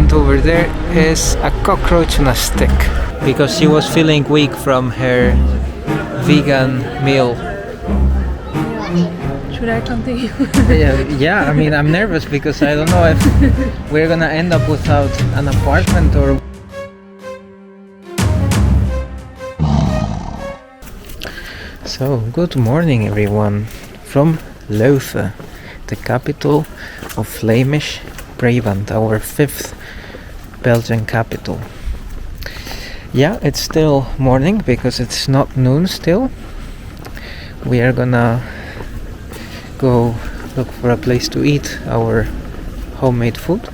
friend over there is a cockroach on a stick because she was feeling weak from her vegan meal. Should I continue? yeah, I mean, I'm nervous because I don't know if we're gonna end up without an apartment or... So, good morning everyone from Leuven, the capital of Flemish Brabant, our 5th Belgian capital. Yeah, it's still morning because it's not noon still. We are gonna go look for a place to eat our homemade food.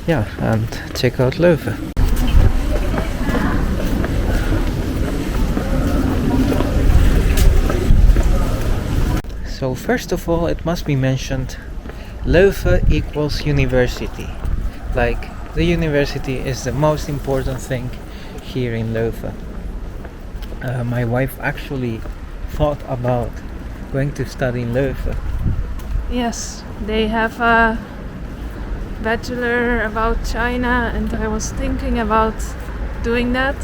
Yeah, and check out Leuven. So first of all, it must be mentioned, Leuven equals university. Like, the university is the most important thing here in Leuven. My wife actually thought about going to study in Leuven. Yes, they have a bachelor about China and I was thinking about doing that,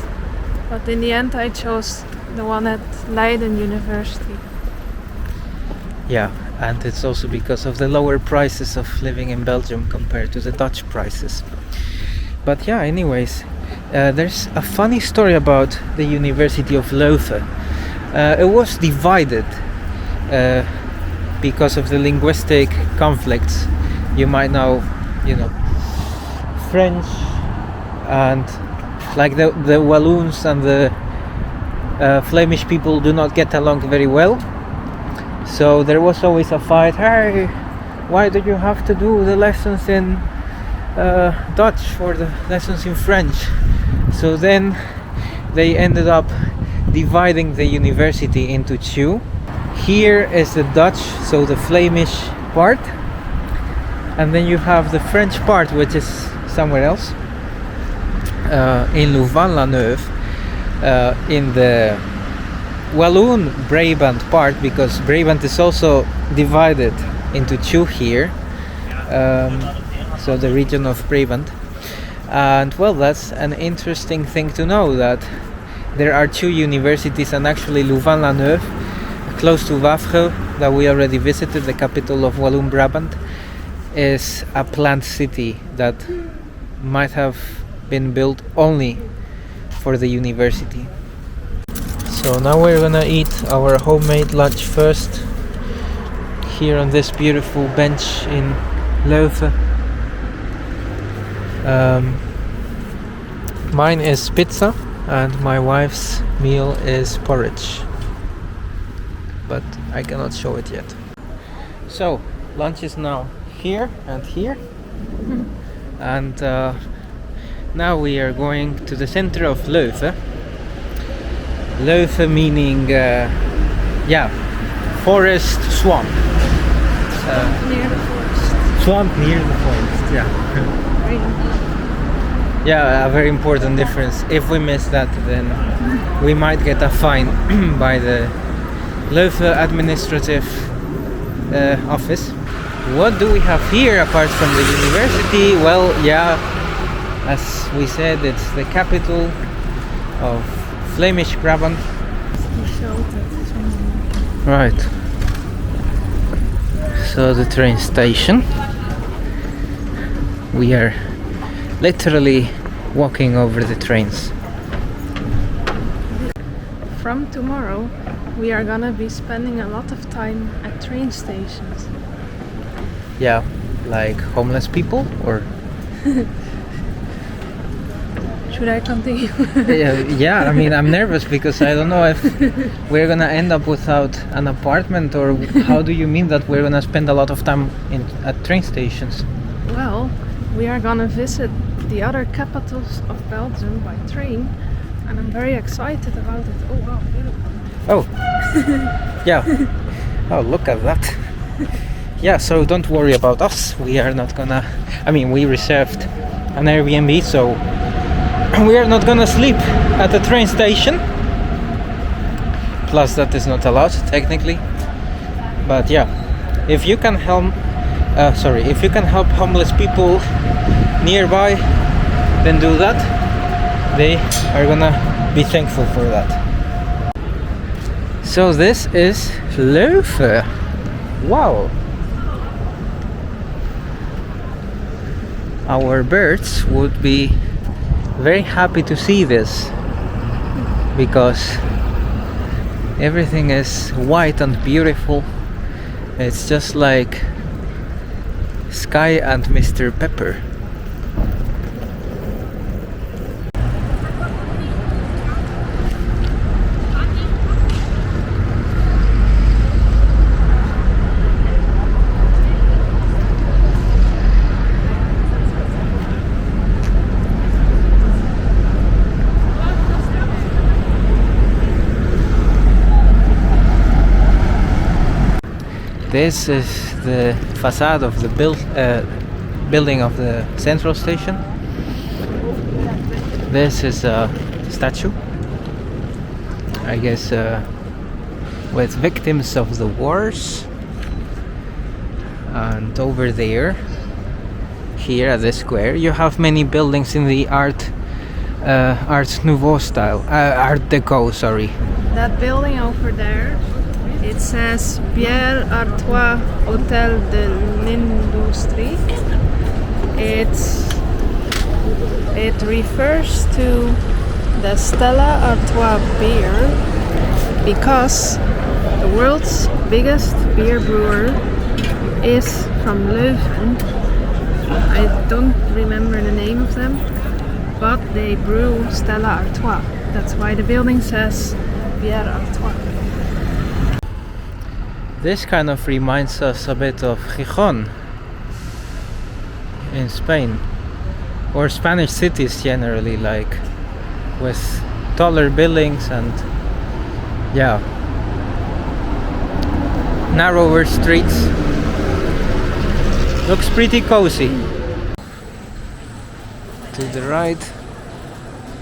but in the end I chose the one at Leuven University. Yeah, and it's also because of the lower prices of living in Belgium compared to the Dutch prices. But yeah, anyways, there's a funny story about the University of Leuven. It was divided because of the linguistic conflicts. You might know, French and like the Walloons and the Flemish people do not get along very well. So there was always a fight. Hey, why do you have to do the lessons in Dutch for the lessons in French? So then they ended up dividing the university into two. Here is the Dutch, so the Flemish part, and then you have the French part, which is somewhere else in Louvain-la-Neuve, in the Walloon Brabant part, because Brabant is also divided into two here, so the region of Brabant. And well, that's an interesting thing to know, that there are two universities, and actually Louvain-la-Neuve, close to Wavre, that we already visited, the capital of Walloon Brabant, is a planned city that might have been built only for the university. So now we're gonna eat our homemade lunch first, here on this beautiful bench in Leuven. Mine is pizza and my wife's meal is porridge, but I cannot show it yet. So lunch is now here and here, and now we are going to the center of Leuven. Leuven meaning forest, swamp. Near the forest. Swamp near the forest, yeah. Very important. Yeah, a very important difference. If we miss that, then we might get a fine by the Leuven administrative office. What do we have here apart from the university? Well, yeah, as we said, it's the capital of Flemish Brabant. Right. So the train station. We are literally walking over the trains. From tomorrow we are gonna be spending a lot of time at train stations. Yeah, like homeless people, or should I continue? yeah, I mean, I'm nervous because I don't know if we're gonna end up without an apartment, or how do you mean that we're gonna spend a lot of time at train stations? Well, we are gonna visit the other capitals of Belgium by train, and I'm very excited about it. Oh wow, beautiful. Oh, yeah. Oh, look at that. Yeah, so don't worry about us. We are not gonna... I mean, we reserved an Airbnb, so we are not gonna sleep at the train station. Plus, that is not allowed, technically. But yeah, if you can help homeless people nearby, then do that. They are gonna be thankful for that. So this is Leuven. Wow. Our birds would be very happy to see this because everything is white and beautiful. It's just like Sky and Mr. Pepper. This is the facade of the building of the central station. This is a statue, I guess, with victims of the wars. And over there, here at the square, you have many buildings in the Art Nouveau style, Art Deco, sorry. That building over there, it says Stella Artois Hotel de l'Industrie. It refers to the Stella Artois beer because the world's biggest beer brewer is from Leuven. I don't remember the name of them, but they brew Stella Artois. That's why the building says Stella Artois. This kind of reminds us a bit of Gijón in Spain, or Spanish cities generally, like with taller buildings and narrower streets. Looks pretty cozy. To the right,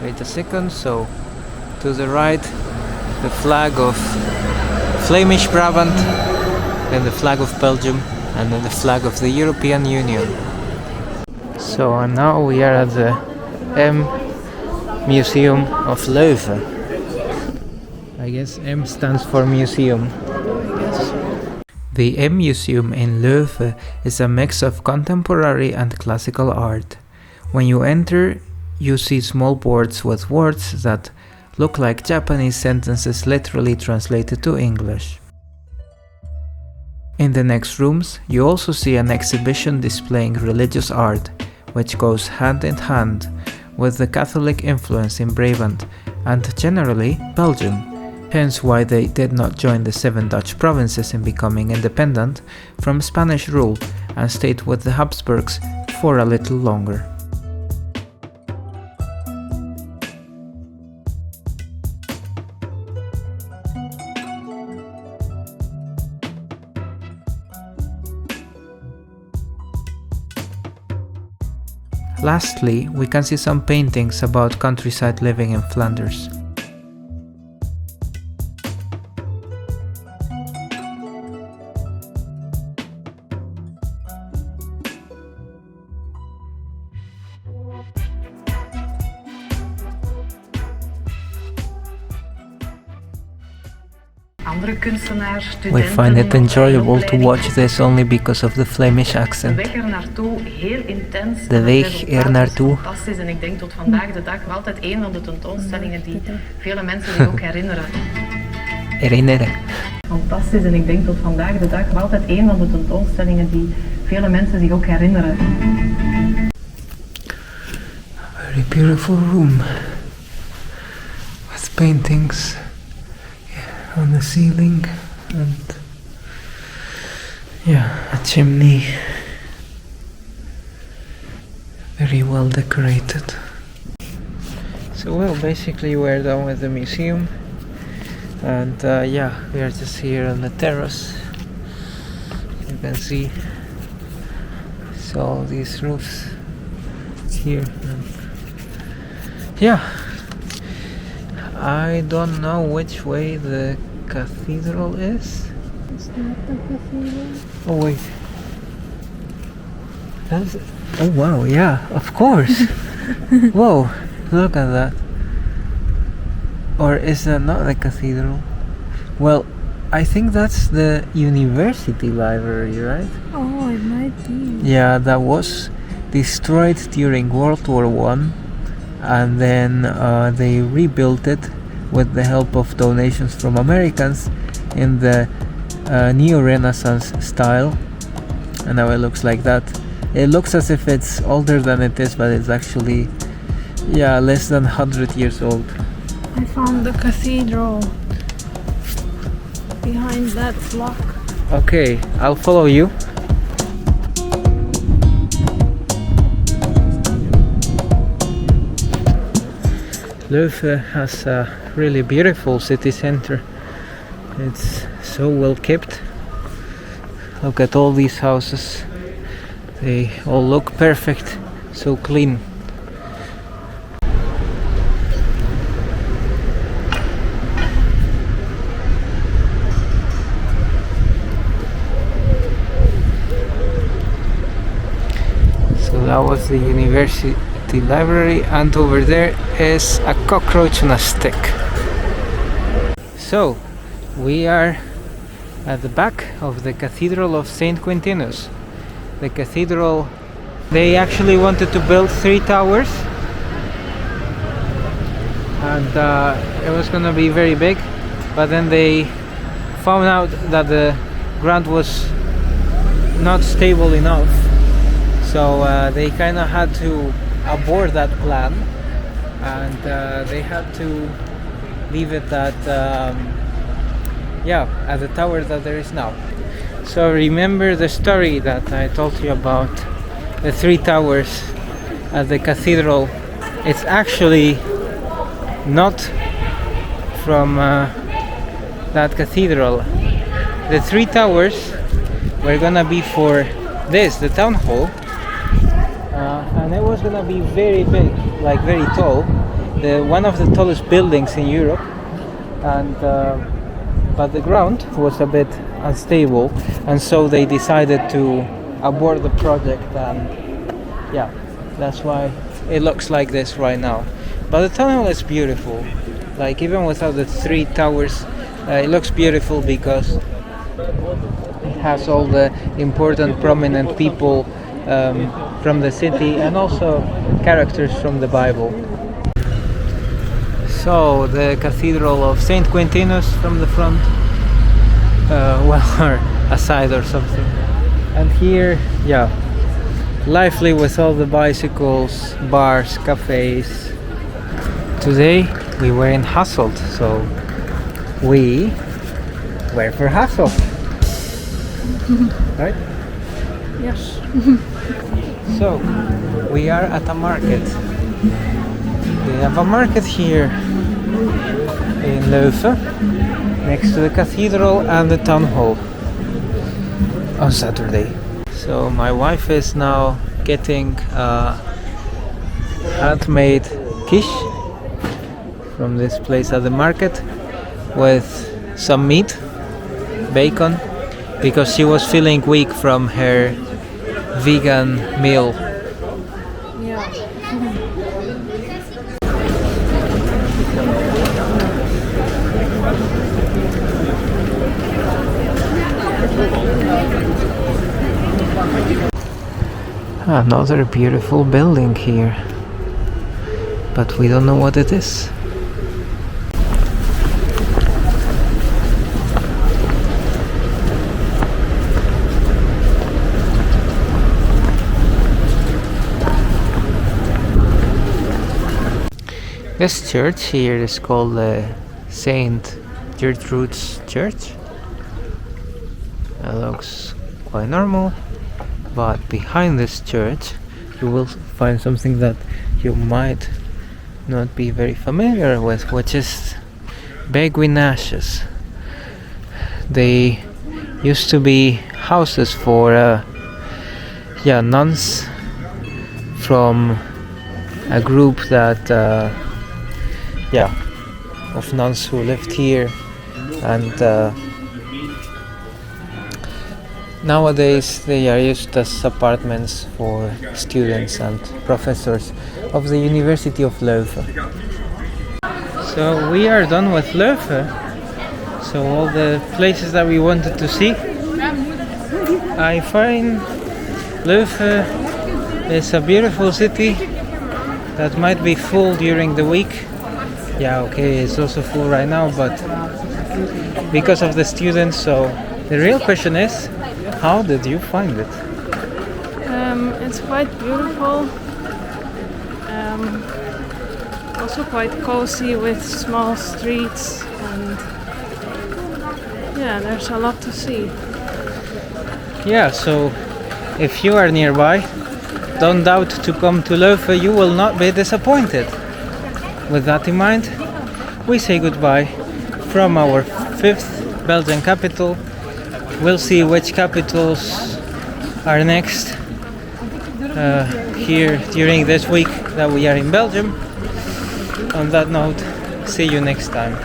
wait a second, so to the right the flag of Flemish Brabant, then the flag of Belgium, and then the flag of the European Union. So now we are at the M Museum of Leuven. I guess M stands for museum. The M Museum in Leuven is a mix of contemporary and classical art. When you enter, you see small boards with words that look like Japanese sentences literally translated to English. In the next rooms, you also see an exhibition displaying religious art, which goes hand in hand with the Catholic influence in Brabant and generally Belgium, hence why they did not join the 7 Dutch provinces in becoming independent from Spanish rule and stayed with the Habsburgs for a little longer. Lastly, we can see some paintings about countryside living in Flanders. We find it enjoyable to watch this only because of the Flemish accent. De weg er naartoe. Fantastisch en ik denk tot vandaag de dag altijd een van de tentoonstellingen die vele mensen zich ook herinneren. Herinneren. Fantastisch en ik denk tot vandaag de dag altijd een van de tentoonstellingen die vele mensen zich ook herinneren. Very beautiful room with paintings on the ceiling and a chimney, very well decorated. So well, basically we're done with the museum and we are just here on the terrace. You can see all these roofs here and I don't know which way the cathedral is. It's not the cathedral. Oh wait. That's, oh wow, yeah, of course. Whoa, look at that. Or is that not the cathedral? Well, I think that's the university library, right? Oh, it might be. Yeah, that was destroyed during World War One, and then they rebuilt it with the help of donations from Americans in the neo-Renaissance style, and now it looks like that. It looks as if it's older than it is, but it's actually, yeah, less than 100 years old. I found the cathedral behind that block. Okay, I'll follow you. Leuven has a really beautiful city center. It's so well kept. Look at all these houses. They all look perfect, so clean. So that was the university library, and over there is a cockroach on a stick. So we are at the back of the Cathedral of Saint Quintinus. The cathedral, they actually wanted to build 3 towers, and it was gonna be very big, but then they found out that the ground was not stable enough, so they kind of had to abort that plan, and they had to leave it at at the tower that there is now. So remember the story that I told you about the 3 towers at the cathedral. It's actually not from that cathedral. The 3 towers were gonna be for this, the town hall, and it was gonna be very big, like very tall, one of the tallest buildings in Europe, and but the ground was a bit unstable, and so they decided to abort the project, and yeah, that's why it looks like this right now. But the tunnel is beautiful, like even without the 3 towers, it looks beautiful because it has all the important prominent people from the city, and also characters from the Bible. So the Cathedral of Saint Quintinus from the front, or a side or something. And here, yeah, lively with all the bicycles, bars, cafes. Today we were in Hasselt, so we were for Hasselt, right? Yes. So we are at a market. We have a market here in Leuven, next to the cathedral and the town hall, on Saturday. So my wife is now getting handmade quiche from this place at the market with some meat, bacon, because she was feeling weak from her vegan meal. Yeah. Another beautiful building here, but we don't know what it is. This church here is called Saint Gertrude's Church. It looks quite normal, but behind this church you will find something that you might not be very familiar with, which is beguinages. They used to be houses for nuns from a group that of nuns who lived here, and Nowadays they are used as apartments for students and professors of the University of Leuven. So we are done with Leuven. So all the places that we wanted to see. I find Leuven is a beautiful city that might be full during the week. Yeah, okay, it's also full right now, but because of the students. So the real question is, how did you find it? It's quite beautiful. Also quite cozy with small streets, and yeah, there's a lot to see. Yeah, so if you are nearby, don't doubt to come to Leuven, you will not be disappointed. With that in mind, we say goodbye from our 5th Belgian capital. We'll see which capitals are next here during this week that we are in Belgium. On that note, see you next time.